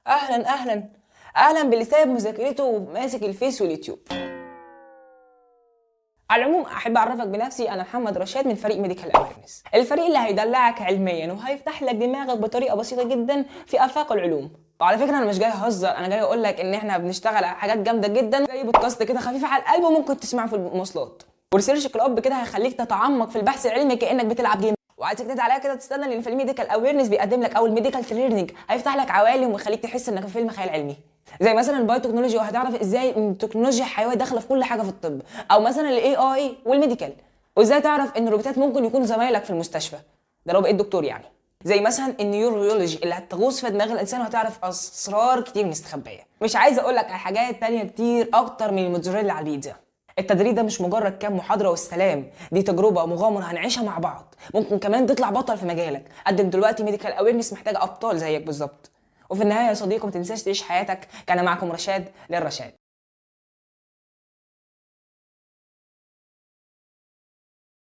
اهلا اهلا اهلا باللي سايب مذاكرته وماسك الفيس واليوتيوب. على العموم احب اعرفك بنفسي، انا محمد رشاد من فريق ميديكال اويرنس، الفريق اللي هيدلعك علميا وهيفتح لك دماغك بطريقه بسيطه جدا في افاق العلوم. وعلى فكره انا مش جاي اهزر، انا جاي اقول لك ان احنا بنشتغل على حاجات جامده جدا زي بودكاست كده خفيف على القلب وممكن تسمعه في المواصلات، وريسيرش كلاب كده هيخليك تتعمق في البحث العلمي كانك بتلعب جيم. وعايزك تدعي عليا كده تستنى، لان في الميديكال اويرنس بيقدم لك اول ميديكال تريننج هيفتح لك عوالم ويخليك تحس انك في فيلم خيال علمي، زي مثلا البايو تكنولوجي وهتعرف ازاي ان التكنولوجيا الحيويه داخله في كل حاجه في الطب، او مثلا الاي اي والميديكال، وازاي تعرف ان الروبوتات ممكن يكونوا زمايلك في المستشفى، ده لو بقيت دكتور يعني، زي مثلا النيورولوجي اللي هتغوص في دماغ الانسان وهتعرف اسرار كتير مستخبيه. مش عايز اقول لك على حاجات تانية كتير اكتر من الموتزاريلا على البيتزا. التدريب ده مش مجرد كام محاضره والسلام، دي تجربه ومغامره هنعيشها مع بعض، ممكن كمان تطلع بطل في مجالك. قدم دلوقتي، ميديكال اويرنس محتاجه ابطال زيك بالظبط. وفي النهايه يا صديقي، ما تنساش تعيش حياتك. كان معكم رشاد للرشاد.